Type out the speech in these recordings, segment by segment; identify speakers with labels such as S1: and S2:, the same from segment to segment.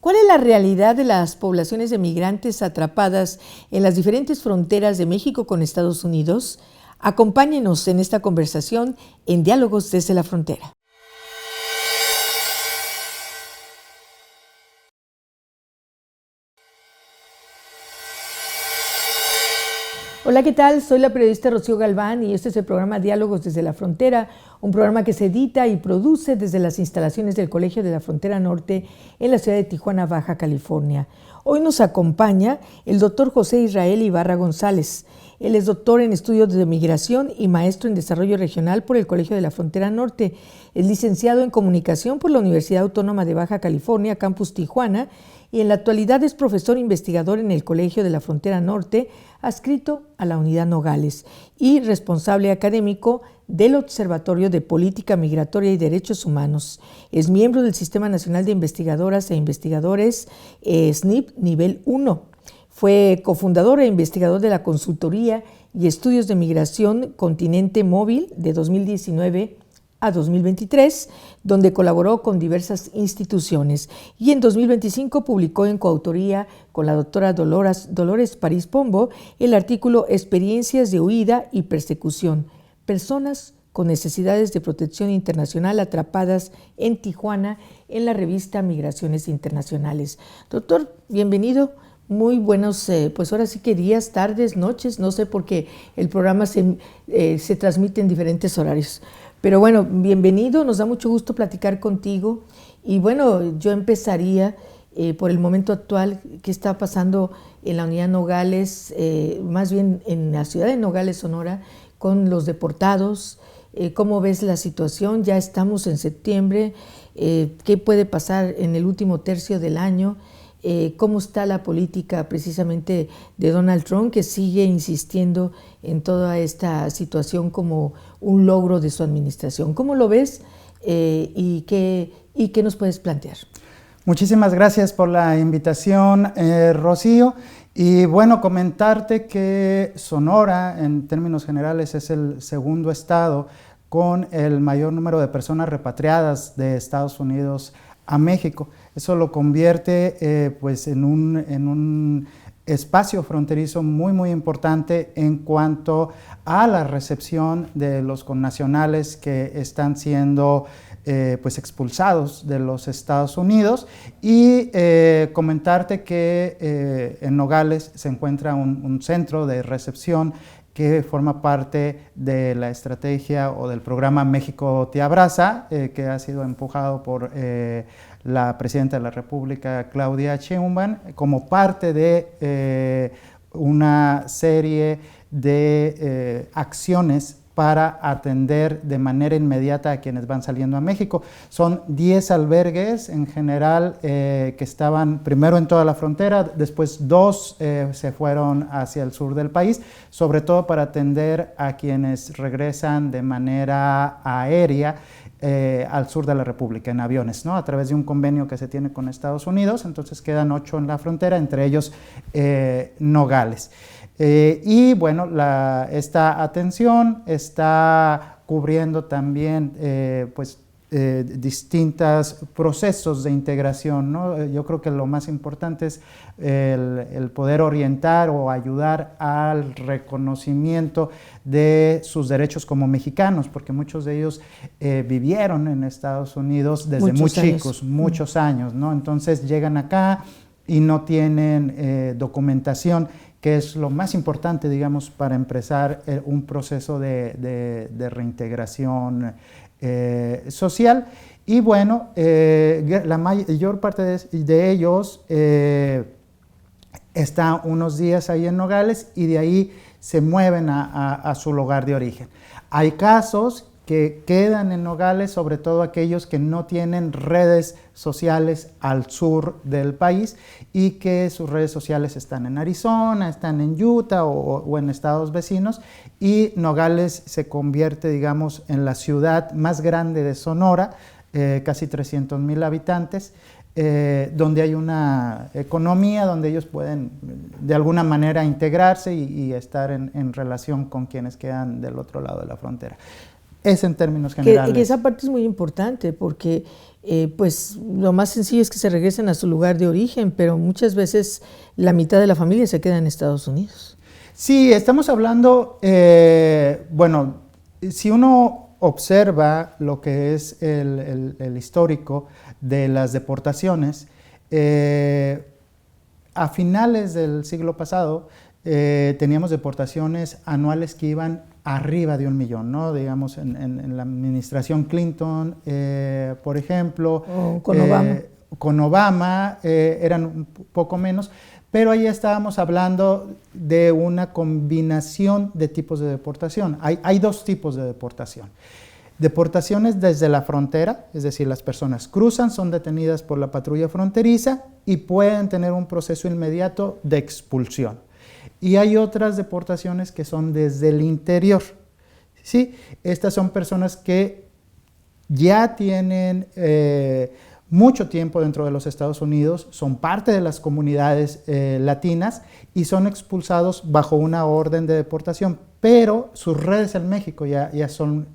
S1: ¿Cuál es la realidad de las poblaciones de migrantes atrapadas en las diferentes fronteras de México con Estados Unidos? Acompáñenos en esta conversación en Diálogos desde la Frontera. Hola, ¿qué tal? Soy la periodista Rocío Galván y este es el programa Diálogos desde la Frontera, un programa que se edita y produce desde las instalaciones del Colegio de la Frontera Norte en la ciudad de Tijuana, Baja California. Hoy nos acompaña el doctor José Israel Ibarra González. Él es doctor en estudios de migración y maestro en desarrollo regional por el Colegio de la Frontera Norte. Es licenciado en comunicación por la Universidad Autónoma de Baja California, Campus Tijuana, y en la actualidad es profesor investigador en el Colegio de la Frontera Norte, adscrito a la Unidad Nogales, y responsable académico del Observatorio de Política Migratoria y Derechos Humanos. Es miembro del Sistema Nacional de Investigadoras e Investigadores SNIP Nivel 1. Fue cofundador e investigador de la Consultoría y Estudios de Migración Continente Móvil de 2019 a 2023, donde colaboró con diversas instituciones, y en 2025 publicó en coautoría con la doctora Dolores París Pombo el artículo Experiencias de huida y persecución, personas con necesidades de protección internacional atrapadas en Tijuana, en la revista Migraciones Internacionales. Doctor, bienvenido. Muy buenos, pues ahora sí que días, tardes, noches, no sé, porque el programa se transmite en diferentes horarios. Pero bueno, bienvenido, nos da mucho gusto platicar contigo. Y bueno, yo empezaría por el momento actual que está pasando en la Unidad Nogales, más bien en la ciudad de Nogales, Sonora, con los deportados. ¿Cómo ves la situación? Ya estamos en septiembre. ¿Qué puede pasar en el último tercio del año? ¿Cómo está la política precisamente de Donald Trump, que sigue insistiendo en toda esta situación como un logro de su administración? ¿Cómo lo ves y qué nos puedes plantear?
S2: Muchísimas gracias por la invitación, Rocío. Y bueno, comentarte que Sonora, en términos generales, es el segundo estado con el mayor número de personas repatriadas de Estados Unidos a México. Eso lo convierte pues en un espacio fronterizo muy importante en cuanto a la recepción de los connacionales que están siendo pues expulsados de los Estados Unidos, y comentarte que en Nogales se encuentra un centro de recepción que forma parte de la estrategia o del programa México Te Abraza, que ha sido empujado por la Presidenta de la República, Claudia Sheinbaum, como parte de una serie de acciones para atender de manera inmediata a quienes van saliendo a México. Son 10 albergues en general que estaban primero en toda la frontera, después 2 se fueron hacia el sur del país, sobre todo para atender a quienes regresan de manera aérea al sur de la República en aviones, ¿no? A través de un convenio que se tiene con Estados Unidos. Entonces quedan 8 en la frontera, entre ellos Nogales. Y bueno, esta atención está cubriendo también distintos procesos de integración, ¿no? Yo creo que lo más importante es el poder orientar o ayudar al reconocimiento de sus derechos como mexicanos, porque muchos de ellos vivieron en Estados Unidos desde muy chicos, muchos años, ¿no? Entonces llegan acá y no tienen documentación, que es lo más importante, digamos, para empezar un proceso de reintegración social. Y bueno, la mayor parte de ellos está unos días ahí en Nogales y de ahí se mueven a su lugar de origen. Hay casos que quedan en Nogales, sobre todo aquellos que no tienen redes sociales al sur del país y que sus redes sociales están en Arizona, están en Utah o en estados vecinos, y Nogales se convierte, digamos, en la ciudad más grande de Sonora, casi 300,000 habitantes, donde hay una economía donde ellos pueden de alguna manera integrarse y estar en relación con quienes quedan del otro lado de la frontera. Es en términos generales.
S1: Que esa parte es muy importante porque pues lo más sencillo es que se regresen a su lugar de origen, pero muchas veces la mitad de la familia se queda en Estados Unidos.
S2: Sí, estamos hablando, bueno, si uno observa lo que es el histórico de las deportaciones, a finales del siglo pasado teníamos deportaciones anuales que iban arriba de 1 millón, ¿no? Digamos, en la administración Clinton, por ejemplo.
S1: Con Obama.
S2: Con Obama eran un poco menos, pero ahí estábamos hablando de una combinación de tipos de deportación. Hay dos tipos de deportación. Deportaciones desde la frontera, es decir, las personas cruzan, son detenidas por la patrulla fronteriza y pueden tener un proceso inmediato de expulsión. Y hay otras deportaciones que son desde el interior, ¿sí? Estas son personas que ya tienen mucho tiempo dentro de los Estados Unidos, son parte de las comunidades latinas y son expulsados bajo una orden de deportación, pero sus redes en México ya son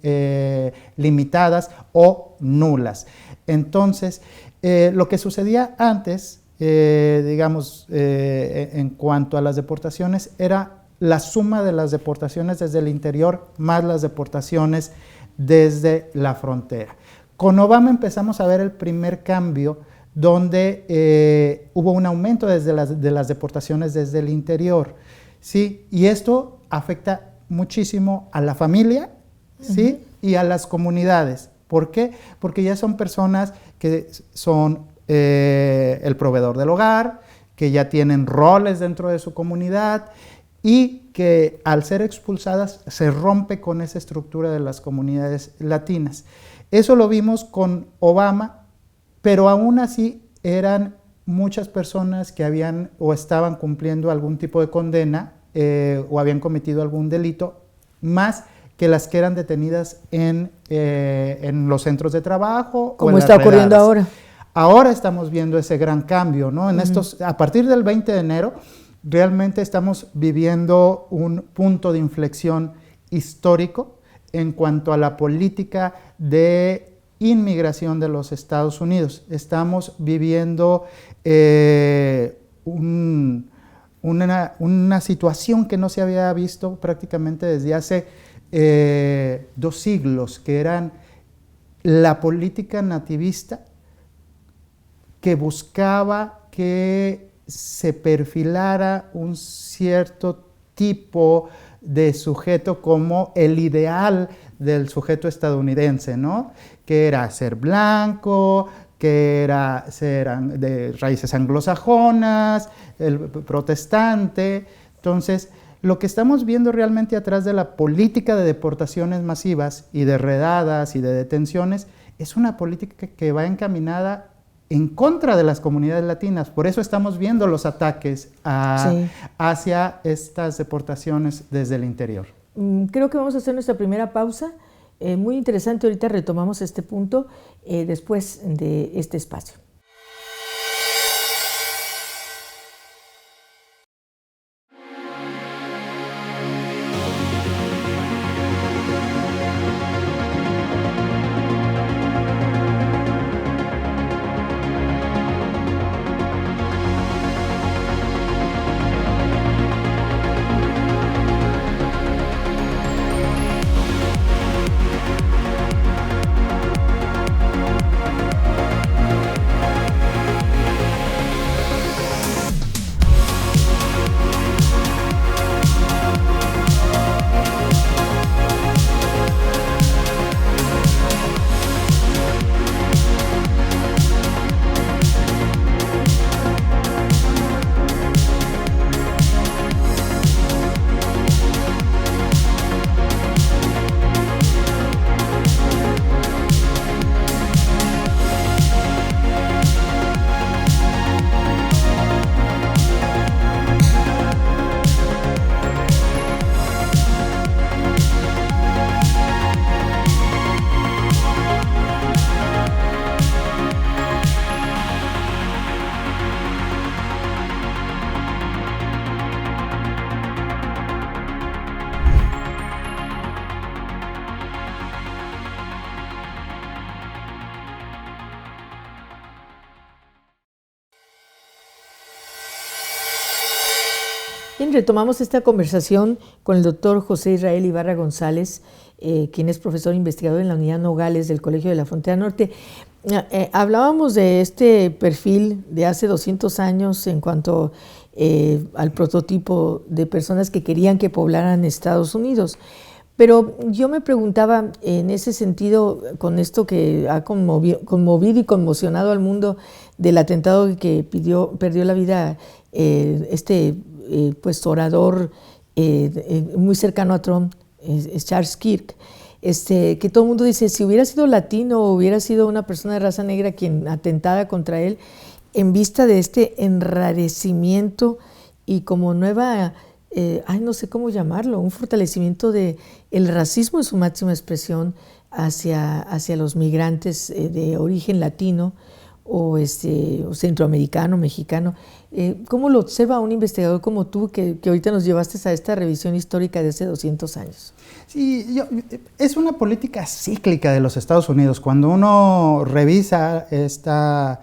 S2: limitadas o nulas. Entonces, lo que sucedía antes, digamos, en cuanto a las deportaciones, era la suma de las deportaciones desde el interior más las deportaciones desde la frontera. Con Obama empezamos a ver el primer cambio donde hubo un aumento de las deportaciones desde el interior, ¿sí? Y esto afecta muchísimo a la familia, ¿sí? Y a las comunidades. ¿Por qué? Porque ya son personas que son el proveedor del hogar, que ya tienen roles dentro de su comunidad y que al ser expulsadas se rompe con esa estructura de las comunidades latinas. Eso lo vimos con Obama, pero aún así eran muchas personas que habían o estaban cumpliendo algún tipo de condena o habían cometido algún delito, más que las que eran detenidas en los centros de trabajo.
S1: Como está ocurriendo ahora.
S2: Ahora estamos viendo ese gran cambio, ¿no? A partir del 20 de enero, realmente estamos viviendo un punto de inflexión histórico en cuanto a la política de inmigración de los Estados Unidos. Estamos viviendo una situación que no se había visto prácticamente desde hace 2 siglos, que eran la política nativista que buscaba que se perfilara un cierto tipo de sujeto como el ideal del sujeto estadounidense, ¿no? Que era ser blanco, que era ser de raíces anglosajonas, el protestante. Entonces, lo que estamos viendo realmente atrás de la política de deportaciones masivas y de redadas y de detenciones es una política que va encaminada en contra de las comunidades latinas. Por eso estamos viendo los ataques hacia estas deportaciones desde el interior.
S1: Creo que vamos a hacer nuestra primera pausa. Muy interesante, ahorita retomamos este punto después de este espacio. Bien, retomamos esta conversación con el doctor José Israel Ibarra González, quien es profesor investigador en la Unidad Nogales del Colegio de la Frontera Norte. Hablábamos de este perfil de hace 200 años en cuanto al prototipo de personas que querían que poblaran Estados Unidos. Pero yo me preguntaba en ese sentido, con esto que ha conmovido y conmocionado al mundo del atentado que perdió la vida pues orador muy cercano a Trump, Charles Kirk, que todo el mundo dice, si hubiera sido latino o hubiera sido una persona de raza negra quien atentara contra él, en vista de este enrarecimiento y como nueva, no sé cómo llamarlo, un fortalecimiento del racismo en su máxima expresión hacia los migrantes de origen latino o centroamericano, mexicano. ¿Cómo lo observa un investigador como tú, que ahorita nos llevaste a esta revisión histórica de hace 200 años?
S2: Sí, es una política cíclica de los Estados Unidos. Cuando uno revisa esta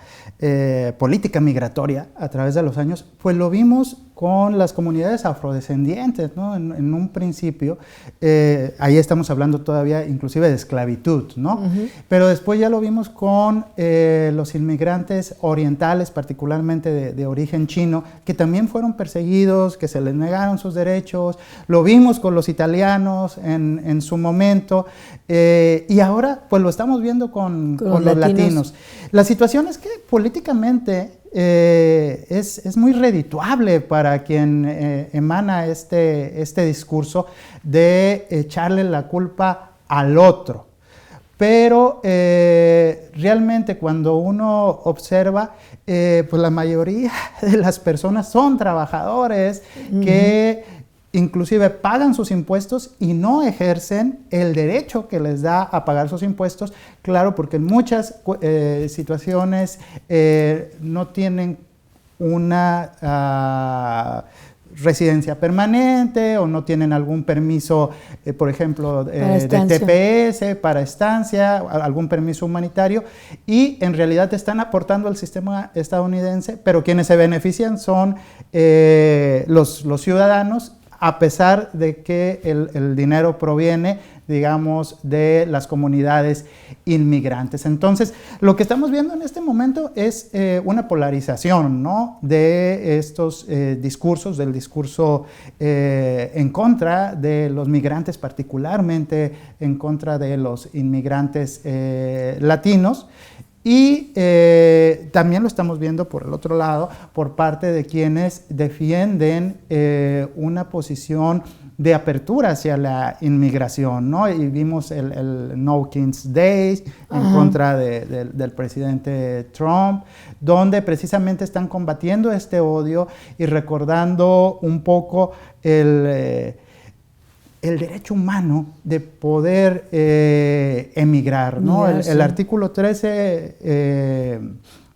S2: política migratoria a través de los años, pues lo vimos con las comunidades afrodescendientes, ¿no? En un principio, ahí estamos hablando todavía inclusive de esclavitud, ¿no? Pero después ya lo vimos con los inmigrantes orientales, particularmente de origen chino, que también fueron perseguidos, que se les negaron sus derechos. Lo vimos con los italianos en su momento, y ahora pues lo estamos viendo con los latinos. La situación es que políticamente es muy redituable para quien emana este discurso de echarle la culpa al otro. Pero realmente cuando uno observa, pues la mayoría de las personas son trabajadores que inclusive pagan sus impuestos y no ejercen el derecho que les da a pagar sus impuestos, claro, porque en muchas situaciones no tienen una residencia permanente o no tienen algún permiso, por ejemplo, de TPS para estancia, algún permiso humanitario, y en realidad están aportando al sistema estadounidense, pero quienes se benefician son los ciudadanos, a pesar de que el dinero proviene, digamos, de las comunidades inmigrantes. Entonces, lo que estamos viendo en este momento es una polarización, ¿no?, de estos discursos, del discurso en contra de los migrantes, particularmente en contra de los inmigrantes latinos. Y también lo estamos viendo por el otro lado, por parte de quienes defienden una posición de apertura hacia la inmigración, ¿no? Y vimos el No Kings Day en contra del presidente Trump, donde precisamente están combatiendo este odio y recordando un poco el derecho humano de poder emigrar, ¿no? El artículo 13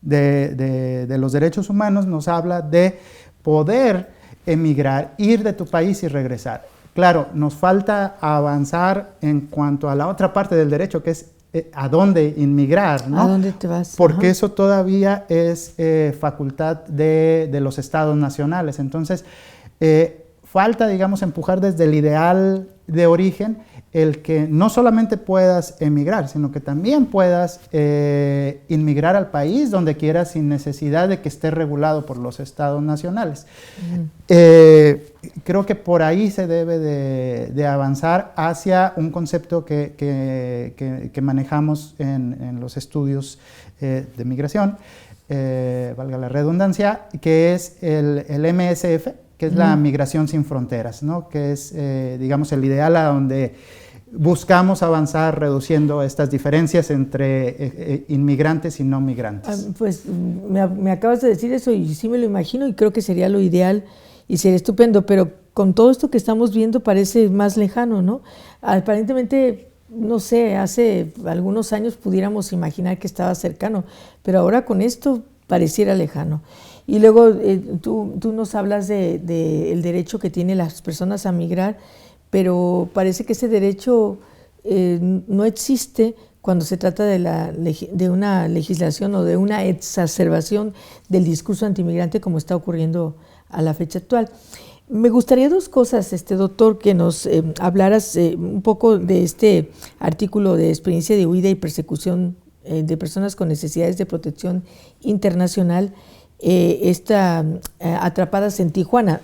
S2: de los derechos humanos nos habla de poder emigrar, ir de tu país y regresar. Claro, nos falta avanzar en cuanto a la otra parte del derecho, que es a dónde inmigrar, ¿no?
S1: ¿A dónde te vas?
S2: Porque eso todavía es facultad de los estados nacionales. Entonces, falta, digamos, empujar desde el ideal de origen el que no solamente puedas emigrar, sino que también puedas inmigrar al país donde quieras sin necesidad de que esté regulado por los estados nacionales. Creo que por ahí se debe de avanzar hacia un concepto que manejamos en los estudios de migración, valga la redundancia, que es el MSF, que es la migración sin fronteras, ¿no? Que es, digamos, el ideal a donde buscamos avanzar reduciendo estas diferencias entre inmigrantes y no migrantes.
S1: Pues me acabas de decir eso y sí me lo imagino y creo que sería lo ideal y sería estupendo, pero con todo esto que estamos viendo parece más lejano, ¿no? Aparentemente, no sé, hace algunos años pudiéramos imaginar que estaba cercano, pero ahora con esto pareciera lejano. Y luego tú nos hablas del derecho que tienen las personas a migrar, pero parece que ese derecho no existe cuando se trata de una legislación o de una exacerbación del discurso antimigrante como está ocurriendo a la fecha actual. Me gustaría dos cosas, doctor, que nos hablaras un poco de este artículo de experiencia de huida y persecución de personas con necesidades de protección internacional, atrapadas en Tijuana.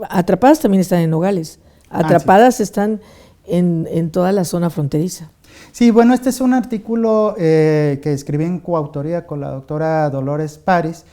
S1: Atrapadas también están en Nogales, atrapadas están en toda la zona fronteriza.
S2: Sí, bueno, este es un artículo que escribí en coautoría con la doctora Dolores París,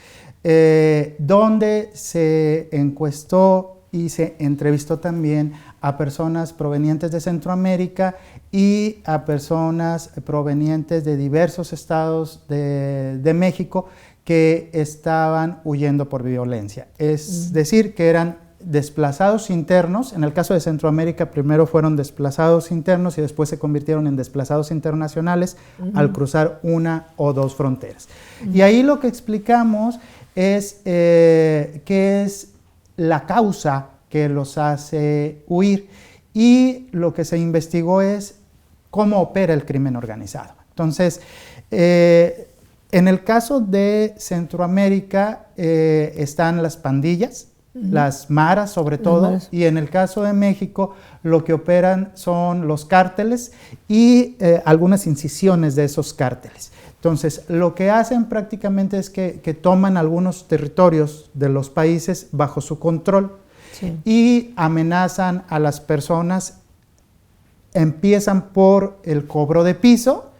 S2: donde se encuestó y se entrevistó también a personas provenientes de Centroamérica y a personas provenientes de diversos estados de México que estaban huyendo por violencia. Es decir, que eran desplazados internos. En el caso de Centroamérica, primero fueron desplazados internos y después se convirtieron en desplazados internacionales al cruzar una o dos fronteras. Y ahí lo que explicamos es qué es la causa que los hace huir, y lo que se investigó es cómo opera el crimen organizado. Entonces, en el caso de Centroamérica están las pandillas, las maras sobre todo, y en el caso de México lo que operan son los cárteles y algunas incisiones de esos cárteles. Entonces, lo que hacen prácticamente es que toman algunos territorios de los países bajo su control, sí, y amenazan a las personas. Empiezan por el cobro de piso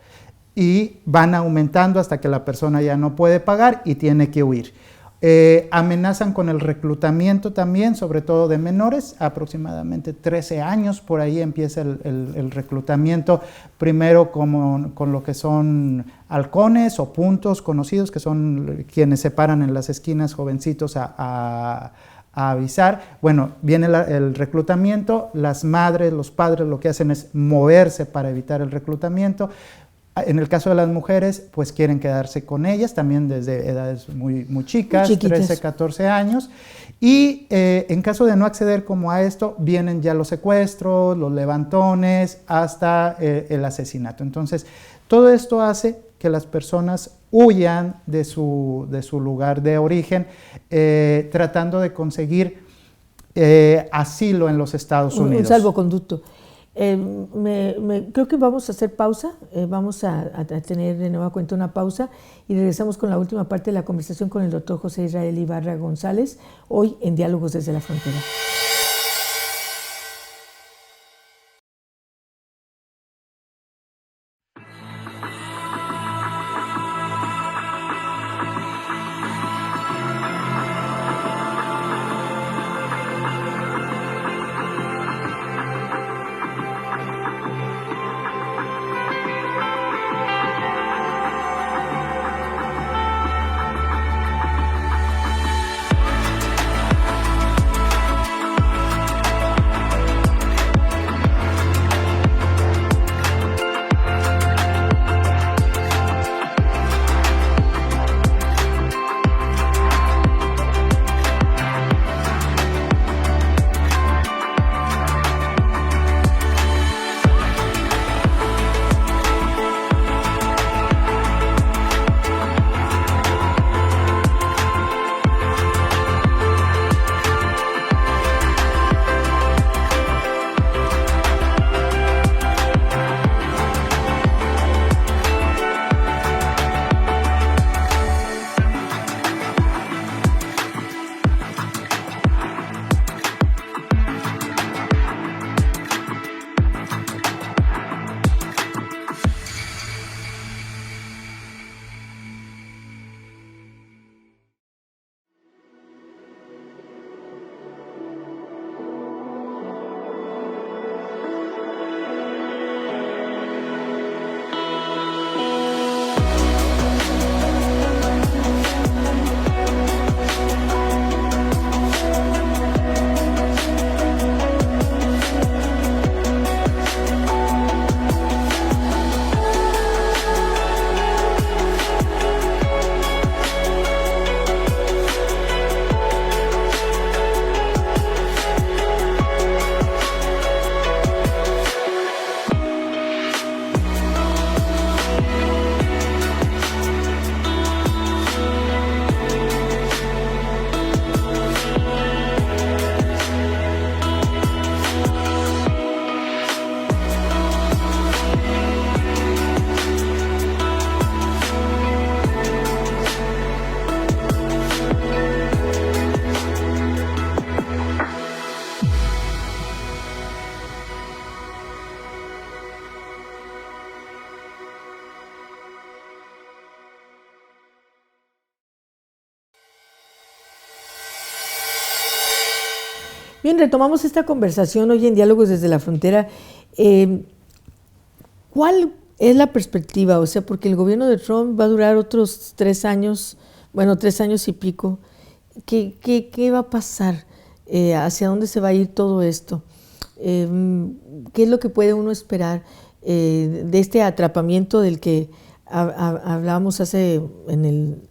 S2: y van aumentando hasta que la persona ya no puede pagar y tiene que huir. Amenazan con el reclutamiento también, sobre todo de menores, aproximadamente 13 años, por ahí empieza el reclutamiento, primero con lo que son halcones o puntos conocidos, que son quienes se paran en las esquinas jovencitos a avisar. Bueno, viene el reclutamiento, las madres, los padres lo que hacen es moverse para evitar el reclutamiento. En el caso de las mujeres, pues quieren quedarse con ellas, también desde edades muy chicas, 13, 14 años. Y en caso de no acceder como a esto, vienen ya los secuestros, los levantones, hasta el asesinato. Entonces, todo esto hace que las personas huyan de su lugar de origen, tratando de conseguir asilo en los Estados Unidos.
S1: Un salvoconducto. Creo que vamos a hacer pausa, vamos a tener de nueva cuenta una pausa y regresamos con la última parte de la conversación con el doctor José Israel Ibarra González, hoy en Diálogos desde la Frontera. Bien, retomamos esta conversación hoy en Diálogos desde la Frontera. ¿Cuál es la perspectiva? O sea, porque el gobierno de Trump va a durar otros 3 años, bueno, 3 años y pico. ¿Qué va a pasar? ¿Hacia dónde se va a ir todo esto? ¿Qué es lo que puede uno esperar de este atrapamiento del que hablábamos en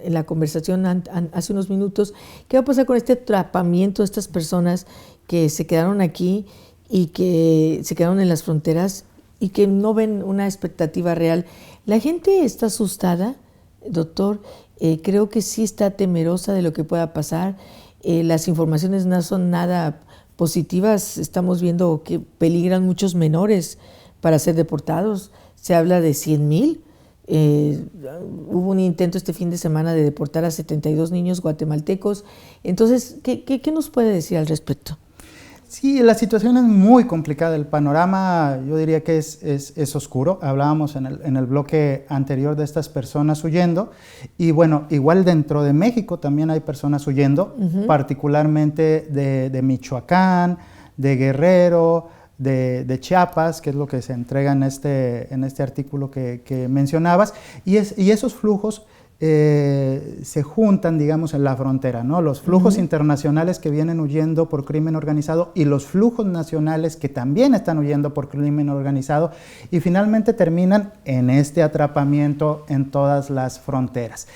S1: la conversación hace unos minutos? ¿Qué va a pasar con este atrapamiento de estas personas que se quedaron aquí y que se quedaron en las fronteras y que no ven una expectativa real? La gente está asustada, doctor. Creo que sí está temerosa de lo que pueda pasar. Las informaciones no son nada positivas. Estamos viendo que peligran muchos menores para ser deportados. Se habla de 100,000. Hubo un intento este fin de semana de deportar a 72 niños guatemaltecos. Entonces, ¿qué nos puede decir al respecto?
S2: Sí, la situación es muy complicada. El panorama, yo diría que es oscuro. Hablábamos en el bloque anterior de estas personas huyendo. Y bueno, igual dentro de México también hay personas huyendo, particularmente de Michoacán, de Guerrero, de Chiapas, que es lo que se entrega en este artículo que mencionabas. Y esos flujos se juntan, digamos, en la frontera, ¿no? Los flujos internacionales que vienen huyendo por crimen organizado y los flujos nacionales que también están huyendo por crimen organizado y finalmente terminan en este atrapamiento en todas las fronteras.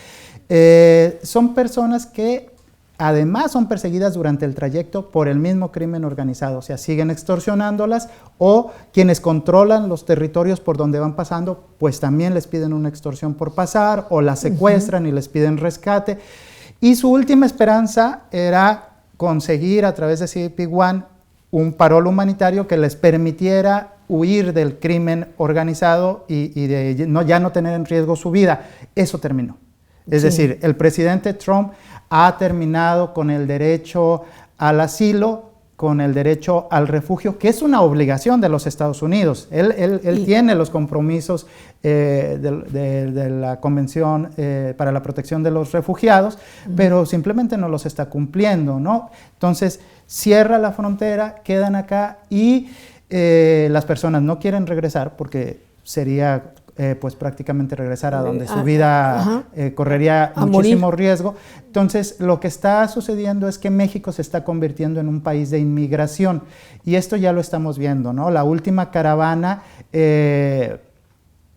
S2: Son personas que además son perseguidas durante el trayecto por el mismo crimen organizado, o sea, siguen extorsionándolas, o quienes controlan los territorios por donde van pasando, pues también les piden una extorsión por pasar, o las secuestran y les piden rescate. Y su última esperanza era conseguir a través de CBP-1 un parol humanitario que les permitiera huir del crimen organizado y ya no tener en riesgo su vida. Eso terminó. Es decir, el presidente Trump ha terminado con el derecho al asilo, con el derecho al refugio, que es una obligación de los Estados Unidos. Él tiene los compromisos de la Convención para la Protección de los Refugiados, pero simplemente no los está cumpliendo, ¿no? Entonces, cierra la frontera, quedan acá y las personas no quieren regresar porque sería pues prácticamente regresar a donde su vida correría muchísimo riesgo. Entonces, lo que está sucediendo es que México se está convirtiendo en un país de inmigración y esto ya lo estamos viendo, ¿no? La última caravana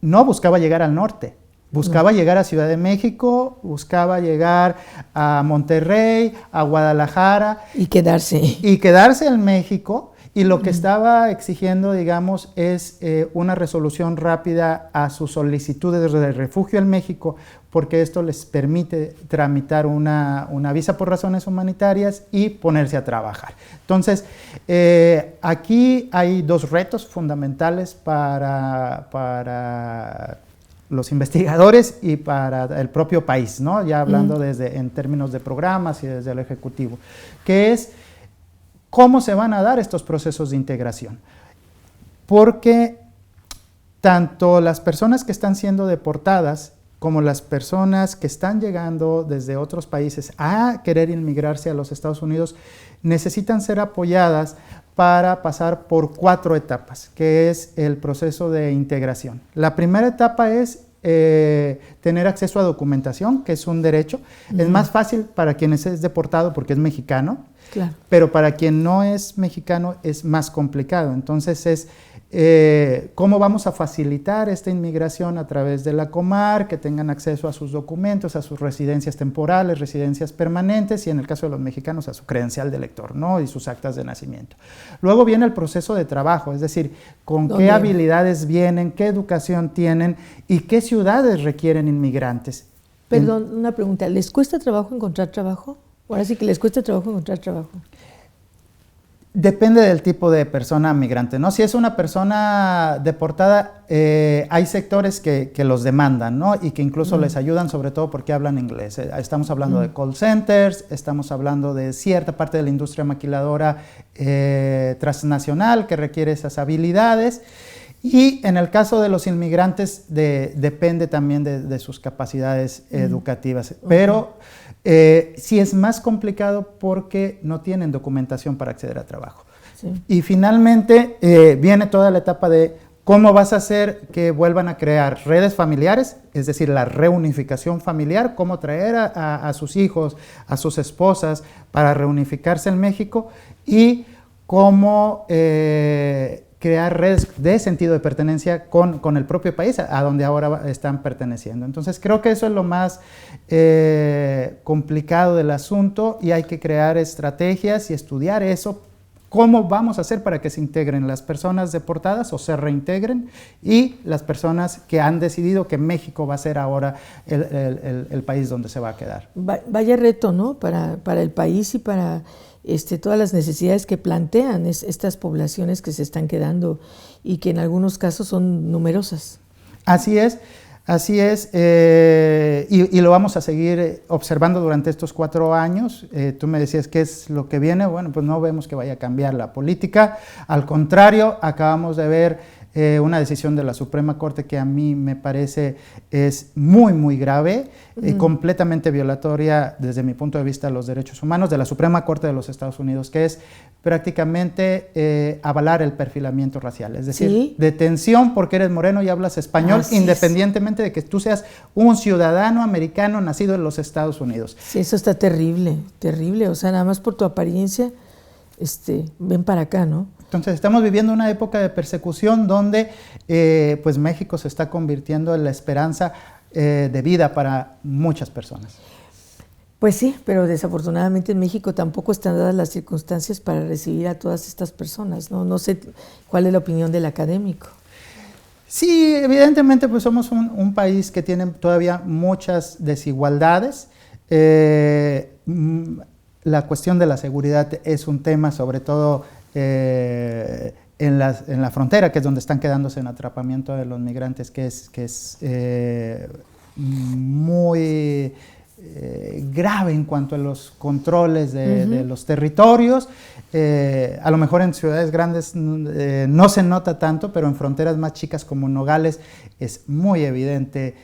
S2: no buscaba llegar al norte, buscaba llegar a Ciudad de México, buscaba llegar a Monterrey, a Guadalajara.
S1: Y quedarse.
S2: Y quedarse en México. Y lo que estaba exigiendo, digamos, es una resolución rápida a sus solicitudes de refugio en México, porque esto les permite tramitar una visa por razones humanitarias y ponerse a trabajar. Entonces, aquí hay 2 retos fundamentales para los investigadores y para el propio país, ¿no? Ya hablando en términos de programas y desde el Ejecutivo, que es ¿cómo se van a dar estos procesos de integración? Porque tanto las personas que están siendo deportadas como las personas que están llegando desde otros países a querer inmigrarse a los Estados Unidos necesitan ser apoyadas para pasar por 4 etapas, que es el proceso de integración. La primera etapa es tener acceso a documentación, que es un derecho. Es más fácil para quien es deportado porque es mexicano, claro, pero para quien no es mexicano es más complicado. Entonces es cómo vamos a facilitar esta inmigración a través de la Comar, que tengan acceso a sus documentos, a sus residencias temporales, residencias permanentes y en el caso de los mexicanos a su credencial de elector, ¿no? Y sus actas de nacimiento. Luego viene el proceso de trabajo, es decir, con qué habilidades vienen, qué educación tienen y qué ciudades requieren inmigrantes.
S1: Perdón, una pregunta, ¿les cuesta trabajo encontrar trabajo? Ahora sí que les cuesta trabajo encontrar trabajo.
S2: Depende del tipo de persona migrante, ¿no? Si es una persona deportada, hay sectores que los demandan, ¿no? Y que incluso les ayudan, sobre todo porque hablan inglés. Estamos hablando de call centers, estamos hablando de cierta parte de la industria maquiladora transnacional que requiere esas habilidades. Y en el caso de los inmigrantes depende también de sus capacidades educativas, pero sí es más complicado porque no tienen documentación para acceder a trabajo. Sí. Y finalmente viene toda la etapa de cómo vas a hacer que vuelvan a crear redes familiares, es decir, la reunificación familiar, cómo traer a sus hijos, a sus esposas para reunificarse en México y cómo crear redes de sentido de pertenencia con el propio país a donde ahora están perteneciendo. Entonces creo que eso es lo más complicado del asunto y hay que crear estrategias y estudiar eso. ¿Cómo vamos a hacer para que se integren las personas deportadas o se reintegren y las personas que han decidido que México va a ser ahora el país donde se va a quedar?
S1: Vaya reto, ¿no? Para el país y para todas las necesidades que plantean estas poblaciones que se están quedando y que en algunos casos son numerosas.
S2: Así es. Así es, y lo vamos a seguir observando durante estos 4 años. Tú me decías qué es lo que viene. Bueno, pues no vemos que vaya a cambiar la política. Al contrario, acabamos de ver una decisión de la Suprema Corte que a mí me parece es muy, muy grave, completamente violatoria desde mi punto de vista de los derechos humanos de la Suprema Corte de los Estados Unidos, que es prácticamente avalar el perfilamiento racial, es decir, ¿sí? Detención porque eres moreno y hablas español, independientemente de que tú seas un ciudadano americano nacido en los Estados Unidos.
S1: Sí, eso está terrible, terrible, o sea, nada más por tu apariencia, ven para acá, ¿no?
S2: Entonces estamos viviendo una época de persecución donde pues México se está convirtiendo en la esperanza de vida para muchas personas.
S1: Pues sí, pero desafortunadamente en México tampoco están dadas las circunstancias para recibir a todas estas personas, ¿no? No sé cuál es la opinión del académico.
S2: Sí, evidentemente pues somos un país que tiene todavía muchas desigualdades. La cuestión de la seguridad es un tema sobre todo en la frontera, que es donde están quedándose en atrapamiento de los migrantes, que es muy grave en cuanto a los controles de los territorios. A lo mejor en ciudades grandes no se nota tanto, pero en fronteras más chicas como Nogales es muy evidente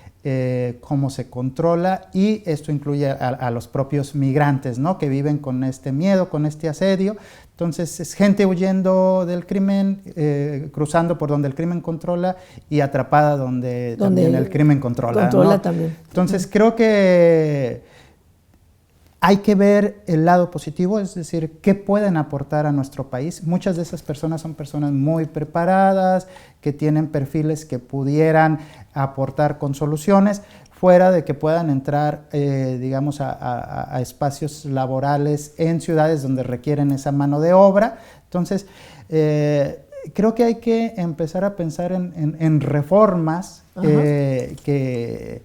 S2: cómo se controla, y esto incluye a los propios migrantes, ¿no? Que viven con este miedo, con este asedio. Entonces es gente huyendo del crimen, cruzando por donde el crimen controla y atrapada donde también el crimen controla, ¿no?
S1: También.
S2: Entonces creo que hay que ver el lado positivo, es decir, qué pueden aportar a nuestro país. Muchas de esas personas son personas muy preparadas, que tienen perfiles que pudieran aportar con soluciones, fuera de que puedan entrar, digamos, a espacios laborales en ciudades donde requieren esa mano de obra. Entonces, creo que hay que empezar a pensar en reformas que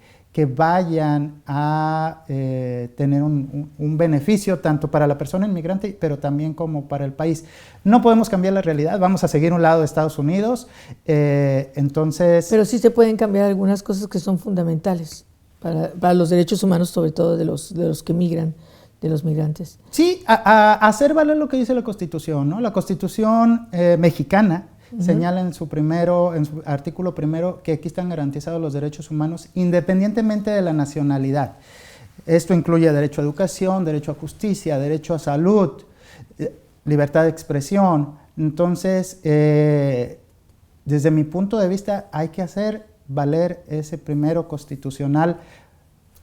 S2: vayan a tener un beneficio tanto para la persona inmigrante, pero también como para el país. No podemos cambiar la realidad, vamos a seguir un lado de Estados Unidos, entonces...
S1: Pero sí se pueden cambiar algunas cosas que son fundamentales para los derechos humanos, sobre todo de los que migran, de los migrantes.
S2: Sí, a hacer valer lo que dice la Constitución, ¿no? La Constitución mexicana señala en su artículo primero que aquí están garantizados los derechos humanos independientemente de la nacionalidad. Esto incluye derecho a educación, derecho a justicia, derecho a salud, libertad de expresión. Entonces, desde mi punto de vista, hay que hacer valer ese primero constitucional,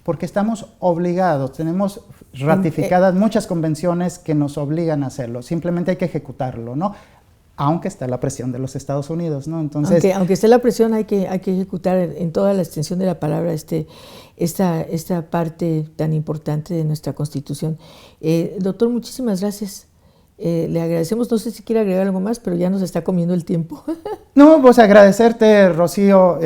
S2: porque estamos obligados, tenemos ratificadas muchas convenciones que nos obligan a hacerlo, simplemente hay que ejecutarlo, ¿no? Aunque está la presión de los Estados Unidos, ¿no? Entonces,
S1: aunque esté la presión, hay que ejecutar en toda la extensión de la palabra esta parte tan importante de nuestra Constitución. Doctor, muchísimas gracias. Le agradecemos, no sé si quiere agregar algo más, pero ya nos está comiendo el tiempo.
S2: No, pues agradecerte, Rocío,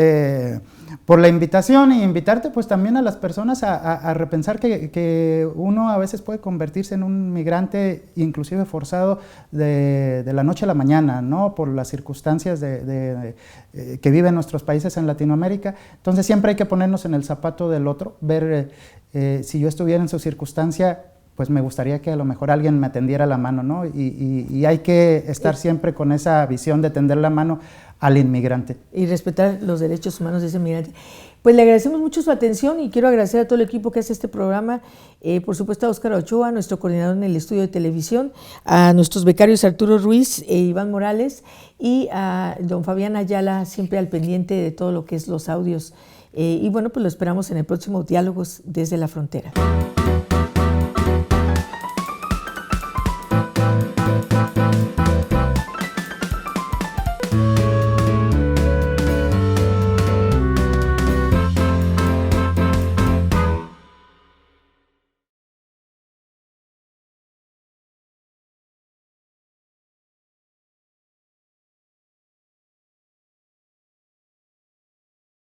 S2: por la invitación, y invitarte pues también a las personas a repensar que uno a veces puede convertirse en un migrante inclusive forzado de la noche a la mañana, ¿no? Por las circunstancias que viven nuestros países en Latinoamérica. Entonces siempre hay que ponernos en el zapato del otro, ver si yo estuviera en su circunstancia, pues me gustaría que a lo mejor alguien me tendiera la mano, ¿no? Y hay que estar siempre con esa visión de tender la mano al inmigrante.
S1: Y respetar los derechos humanos de ese inmigrante. Pues le agradecemos mucho su atención y quiero agradecer a todo el equipo que hace este programa, por supuesto a Óscar Ochoa, nuestro coordinador en el estudio de televisión, a nuestros becarios Arturo Ruiz e Iván Morales y a don Fabián Ayala, siempre al pendiente de todo lo que es los audios. Y bueno, pues lo esperamos en el próximo Diálogos desde la Frontera.